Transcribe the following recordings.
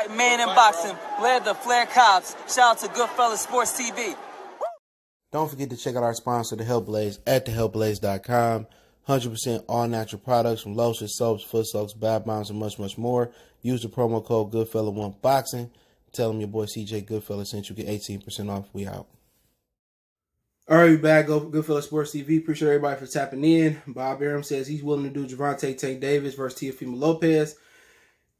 White man in boxing led the Flair Cops. Shout out to Goodfellas Sports TV. Don't forget to check out our sponsor, The Health Blaze, at thehealthblaze.com. 100% all natural products from lotions, soaps, foot soaks, bath bombs, and much, much more. Use the promo code Goodfella1Boxing. Tell them your boy CJ Goodfella sent you. Get 18% off. We out. All right, we back. Goodfellas Sports TV. Appreciate everybody for tapping in. Bob Arum says he's willing to do Gervonta Tank Davis versus Teofimo Lopez.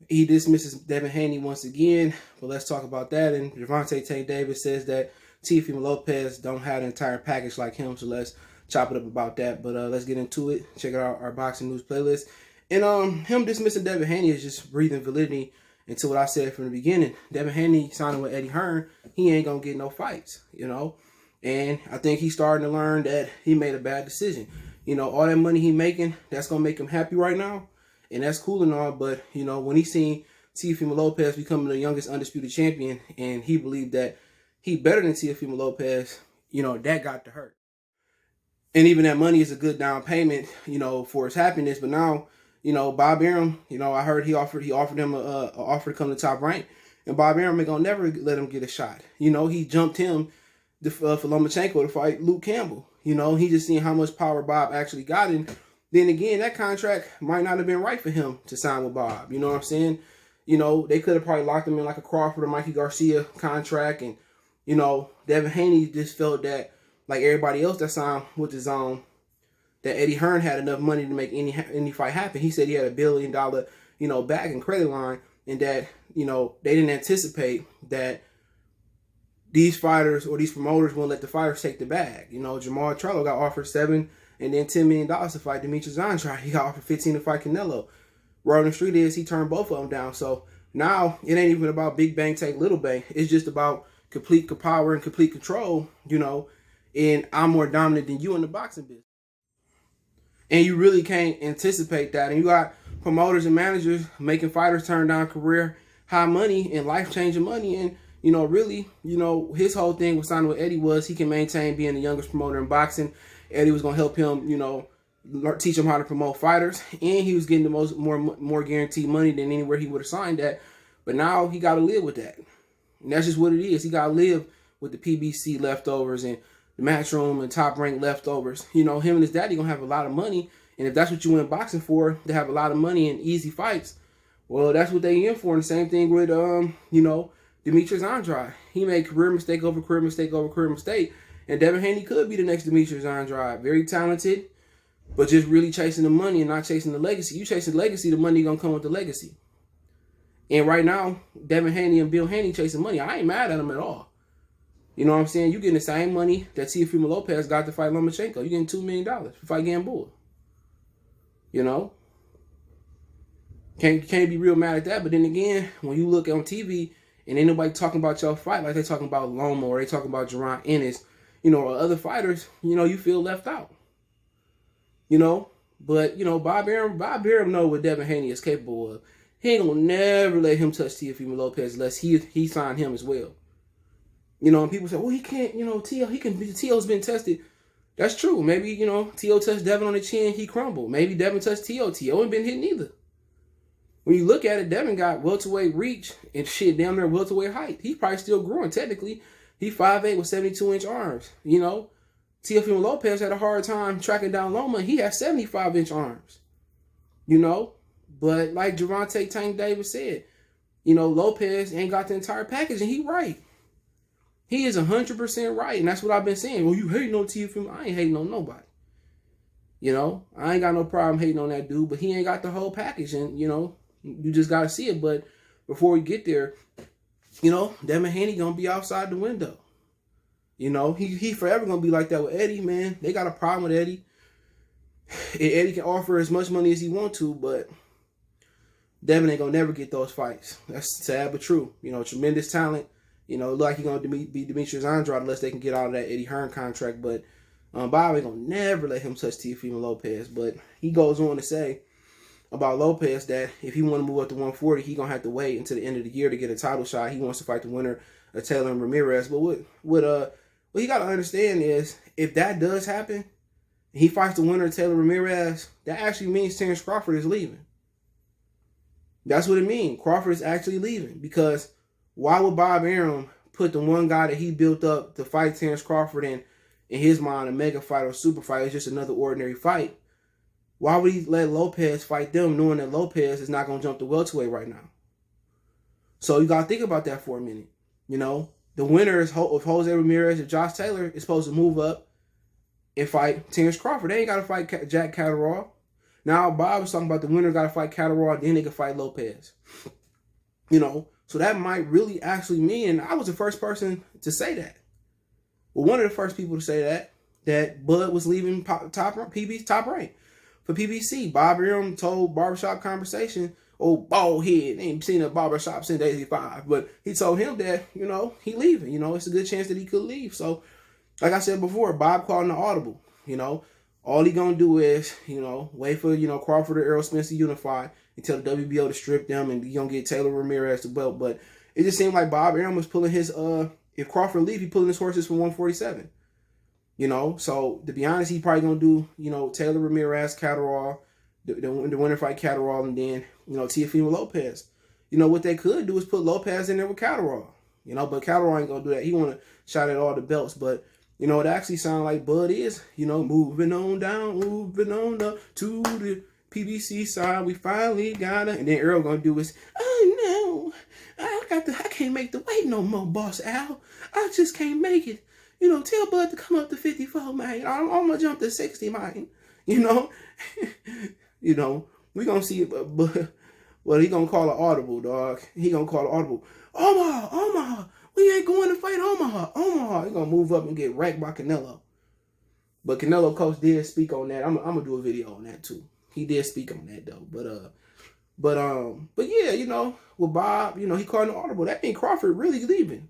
He dismisses Devin Haney once again, but let's talk about that. And Gervonta Tank Davis says that Teofimo Lopez don't have an entire package like him, so let's chop it up about that. But let's get into it. Check out our boxing news playlist. And him dismissing Devin Haney is just breathing validity into what I said from the beginning. Devin Haney signing with Eddie Hearn, he ain't gonna get no fights, you know. And I think he's starting to learn that he made a bad decision. You know, all that money he making, that's gonna make him happy right now. And that's cool and all, but, you know, when he seen Teofimo Lopez becoming the youngest undisputed champion, and he believed that he better than Teofimo Lopez, you know, that got to hurt. And even that money is a good down payment, you know, for his happiness. But now, you know, Bob Arum, you know, I heard he offered him an offer to come to Top Rank, and Bob Arum ain't gonna never let him get a shot. You know, he jumped him for Lomachenko to fight Luke Campbell. You know, he just seen how much power Bob actually got in. Then again, that contract might not have been right for him to sign with Bob. You know what I'm saying? You know, they could have probably locked him in like a Crawford or Mikey Garcia contract. And, you know, Devin Haney just felt that, like everybody else that signed with his own, that Eddie Hearn had enough money to make any fight happen. He said he had $1 billion, you know, bag and credit line, and that, you know, they didn't anticipate that these fighters or these promoters won't let the fighters take the bag. You know, Jamal Charlo got offered $7 and then $10 million to fight Demetrius Andrade. He got offered $15 to fight Canelo. Word on the street is he turned both of them down. So now it ain't even about big bang take little bang. It's just about complete power and complete control, you know, and I'm more dominant than you in the boxing business. And you really can't anticipate that. And you got promoters and managers making fighters turn down career high money and life-changing money. And, you know, really, you know, his whole thing with signing with Eddie was he can maintain being the youngest promoter in boxing. Eddie was going to help him, you know, teach him how to promote fighters. And he was getting the more guaranteed money than anywhere he would have signed at. But now he got to live with that. And that's just what it is. He got to live with the PBC leftovers and the Matchroom and Top Rank leftovers. You know, him and his daddy going to have a lot of money. And if that's what you went boxing for, to have a lot of money and easy fights, well, that's what they in for. And the same thing with, you know, Demetrius Andrade. He made career mistake over career mistake over career mistake. And Devin Haney could be the next Demetrius Andrade. Very talented, but just really chasing the money and not chasing the legacy. You chasing the legacy, the money going to come with the legacy. And right now, Devin Haney and Bill Haney chasing money. I ain't mad at them at all. You know what I'm saying? You getting the same money that Teofimo Lopez got to fight Lomachenko. You getting $2 million to fight Gamboa. You know? Can't be real mad at that. But then again, when you look on TV and ain't nobody talking about your fight like they talking about Loma or they talking about Jerron Ennis, you know, or other fighters, you know, you feel left out. You know? But, you know, Bob Arum know what Devin Haney is capable of. He ain't gonna never let him touch Teofimo Lopez unless he signed him as well. You know, and people say, well, he can't, you know, T.O.'s been tested. That's true. Maybe, you know, T.O. touched Devin on the chin, he crumbled. Maybe Devin touched T.O. T.O. ain't been hit neither. When you look at it, Devin got welterweight reach and shit down there welterweight height. He probably still growing technically. He 5'8" with 72-inch arms. You know, Teofimo Lopez had a hard time tracking down Loma. He had 75-inch arms. You know, but like Gervonta Tank Davis said, you know, Lopez ain't got the entire package, and he right. He is 100% right, and that's what I've been saying. Well, you hating on Teofimo? I ain't hating on nobody. You know, I ain't got no problem hating on that dude, but he ain't got the whole package, and, you know, you just got to see it. But before we get there, you know, Devin Haney going to be outside the window. You know, he forever going to be like that with Eddie, man. They got a problem with Eddie. Eddie can offer as much money as he want to, but Devin ain't going to never get those fights. That's sad but true. You know, tremendous talent. You know, look like he's going to be Demetrius Andrade unless they can get out of that Eddie Hearn contract. But Bob ain't going to never let him touch Teofimo Lopez. But he goes on to say about Lopez that if he want to move up to 140, he going to have to wait until the end of the year to get a title shot. He wants to fight the winner of Taylor and Ramirez. But what you got to understand is if that does happen, he fights the winner of Taylor Ramirez, that actually means Terrence Crawford is leaving. That's what it means. Crawford is actually leaving, because why would Bob Arum put the one guy that he built up to fight Terrence Crawford in his mind, a mega fight or super fight is just another ordinary fight? Why would he let Lopez fight them, knowing that Lopez is not going to jump the welterweight right now? So you got to think about that for a minute. You know, the winner is of Jose Ramirez and Josh Taylor is supposed to move up and fight Terrence Crawford. They ain't got to fight Jack Catterall. Now, Bob was talking about the winner got to fight Catterall, then they can fight Lopez. You know, so that might really actually mean, and I was the first person to say that. Well, one of the first people to say that Bud was leaving PB's top rank for PBC. Bob Arum told Barbershop Conversation, oh, bald head, ain't seen a barbershop since 85, but he told him that, you know, he leaving. You know, it's a good chance that he could leave. So, like I said before, Bob called an audible, you know. All he gonna do is, you know, wait for, you know, Crawford or Errol Spence to unify and tell the WBO to strip them, and he gonna get Taylor Ramirez the belt. But it just seemed like Bob Arum was pulling his, if Crawford leave, he pulling his horses for 147. You know, so to be honest, he probably gonna do, you know, Taylor Ramirez, Catterall, the winner fight Catterall, and then, you know, Teofimo Lopez. You know, what they could do is put Lopez in there with Catterall. You know, but Catterall ain't gonna do that. He wanna shot at all the belts, but you know, it actually sounds like Bud is, you know, moving on down, moving on up to the PBC side. We finally got it. And then Earl gonna do is, oh no, I can't make the weight no more, Boss Al. I just can't make it. You know, tell Bud to come up to 54, man. I'm gonna jump to 60, man. You know, you know, we gonna see it, but well, he gonna call an audible, dog. He gonna call an audible. Omaha. We ain't going to fight Omaha. He's going to move up and get wrecked by Canelo. But Canelo coach did speak on that. I'm going to do a video on that too. He did speak on that though. But yeah, you know, with Bob, you know, he called an audible. That means Crawford really leaving.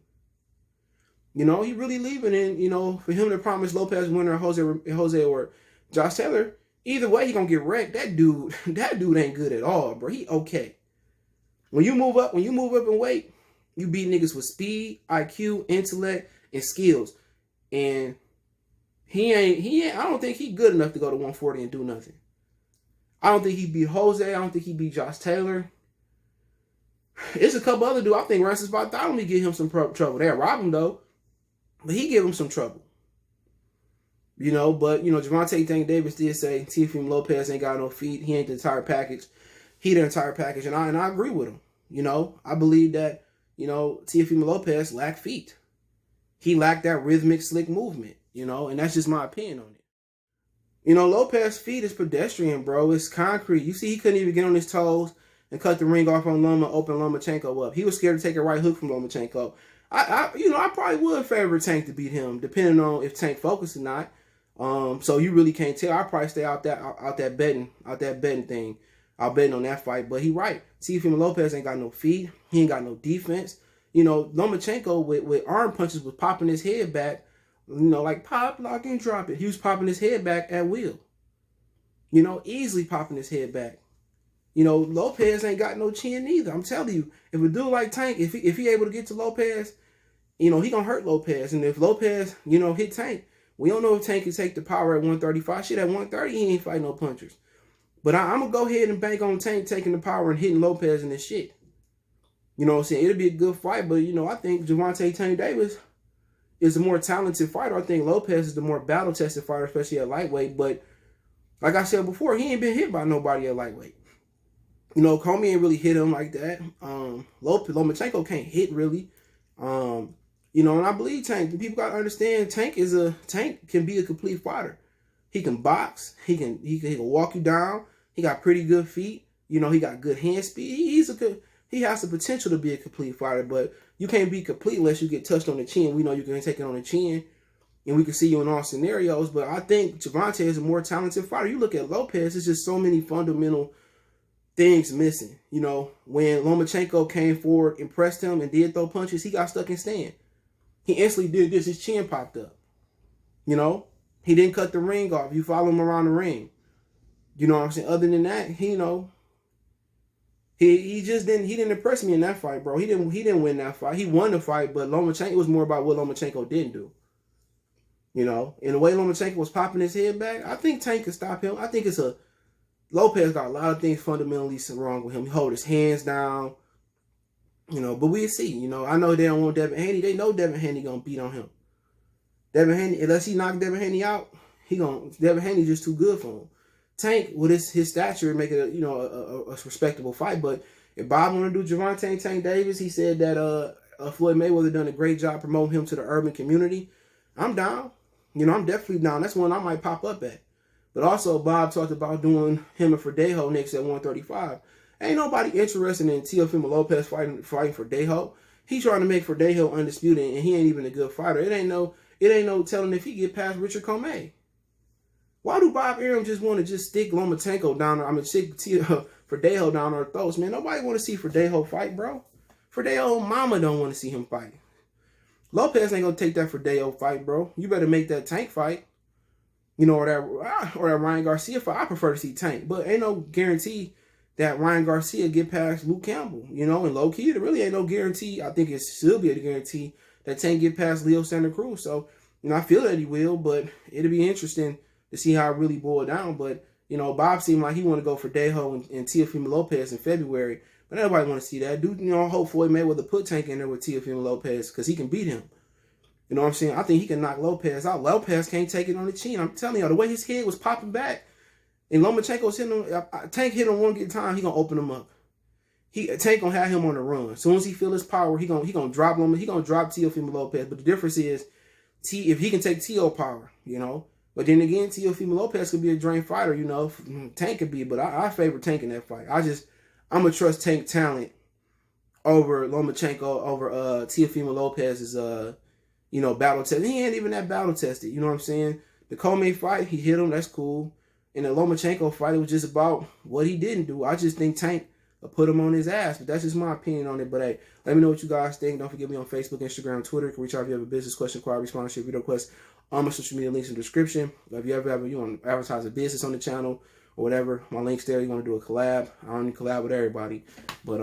You know, he really leaving. And, you know, for him to promise Lopez winner Jose or Josh Taylor, either way, he going to get wrecked. That dude ain't good at all, bro. He okay. When you move up in weight, you beat niggas with speed, IQ, intellect, and skills. And he ain't, I don't think he good enough to go to 140 and do nothing. I don't think he beat Jose. I don't think he beat Josh Taylor. It's a couple other dudes. I think Rancis Bartholomew give him some trouble. They rob him though. But he give him some trouble. You know, but, you know, Gervonta Tank Davis did say Teofimo Lopez ain't got no feet. He ain't the entire package. He the entire package. And I agree with him. You know, I believe that, you know, Teofimo Lopez lacked feet. He lacked that rhythmic, slick movement, you know, and that's just my opinion on it. You know, Lopez's feet is pedestrian, bro. It's concrete. You see, he couldn't even get on his toes and cut the ring off on Loma, open Lomachenko up. He was scared to take a right hook from Lomachenko. I probably would favor Tank to beat him, depending on if Tank focused or not. So you really can't tell. I'd probably stay out that betting thing. I'll betting on that fight, but he right. Teofimo Lopez ain't got no feet. He ain't got no defense. You know, Lomachenko with arm punches was popping his head back, you know, like pop, lock, and drop it. He was popping his head back at will. You know, easily popping his head back. You know, Lopez ain't got no chin either. I'm telling you, if a dude like Tank, if he able to get to Lopez, you know, he gonna hurt Lopez. And if Lopez, you know, hit Tank, we don't know if Tank can take the power at 135. Shit, at 130, he ain't fighting no punchers. But I'm going to go ahead and bank on Tank taking the power and hitting Lopez and this shit. You know what I'm saying? It'll be a good fight, but, you know, I think Gervonta Tank Davis is the more talented fighter. I think Lopez is the more battle-tested fighter, especially at lightweight. But, like I said before, he ain't been hit by nobody at lightweight. You know, Comey ain't really hit him like that. Lomachenko can't hit, really. You know, and I believe Tank. People got to understand Tank can be a complete fighter. He can box. He can walk you down. He got pretty good feet. You know, he got good hand speed. He has the potential to be a complete fighter, but you can't be complete unless you get touched on the chin. We know you can take it on the chin, and we can see you in all scenarios. But I think Gervonta is a more talented fighter. You look at Lopez, there's just so many fundamental things missing. You know, when Lomachenko came forward, impressed him, and did throw punches, he got stuck in stand. He instantly did this. His chin popped up. You know? He didn't cut the ring off. You follow him around the ring. You know what I'm saying? Other than that, he didn't impress me in that fight, bro. He didn't win that fight. He won the fight, but Lomachenko, it was more about what Lomachenko didn't do. You know, and the way Lomachenko was popping his head back, I think Tank could stop him. I think it's a Lopez got a lot of things fundamentally wrong with him. He hold his hands down, but we'll see. I know they don't want Devin Haney. They know Devin Haney gonna beat on him. Devin Haney, unless he knock Devin Haney out, Devin Haney just too good for him. Tank, with his stature, make it a respectable fight. But if Bob want to do Gervonta and Tank Davis, he said that Floyd Mayweather done a great job promoting him to the urban community. I'm down. I'm definitely down. That's one I might pop up at. But also, Bob talked about doing him and Verdejo next at 135. Ain't nobody interested in Teofimo Lopez fighting Verdejo. He's trying to make Verdejo undisputed, and he ain't even a good fighter. It ain't no telling if he get past Richard Comey. Why do Bob Arum just want to just stick Lomachenko down? Stick Verdejo down our throats, man. Nobody want to see Verdejo fight, bro. Verdejo mama don't want to see him fight. Lopez ain't gonna take that Verdejo fight, bro. You better make that Tank fight. Or that Ryan Garcia fight. I prefer to see Tank, but ain't no guarantee that Ryan Garcia get past Luke Campbell. And low key, there really ain't no guarantee. I think it should be a guarantee that Tank get past Leo Santa Cruz. So, I feel that he will, but it'll be interesting to see how it really boiled down. But, Bob seemed like he want to go for Dejo and Teofimo Lopez in February. But nobody want to see that. Dude, hope Floyd Mayweather put Tank in there with Teofimo Lopez because he can beat him. You know what I'm saying? I think he can knock Lopez out. Lopez can't take it on the chin. I'm telling y'all, the way his head was popping back, and Lomachenko's hitting him, Tank hit him one good time, he gonna open him up. Tank gonna have him on the run. As soon as he feel his power, he gonna drop him. He gonna drop Teofimo Lopez. But the difference is, if he can take Teo power, But then again, Teofimo Lopez could be a drained fighter, Tank could be, but I favor Tank in that fight. I'm gonna trust Tank talent over Lomachenko, over Teofimo Lopez's battle test. He ain't even that battle tested. You know what I'm saying? The Comey fight, he hit him. That's cool. In the Lomachenko fight, it was just about what he didn't do. I just think Tank will put him on his ass. But that's just my opinion on it. But hey, let me know what you guys think. Don't forget me on Facebook, Instagram, Twitter. You can reach out if you have a business question, inquiry, sponsorship, video request. All my social media links in the description. If you want to advertise a business on the channel or whatever, my link's there. You want to do a collab? I don't need to collab with everybody. But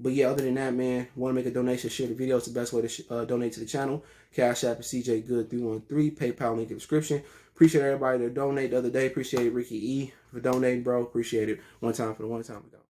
yeah, other than that, man, want to make a donation, share the video. It's the best way to donate to the channel. Cash App is CJ Good 313. PayPal link in the description. Appreciate everybody that donated the other day. Appreciate Ricky E for donating, bro. Appreciate it. One time for the one time ago.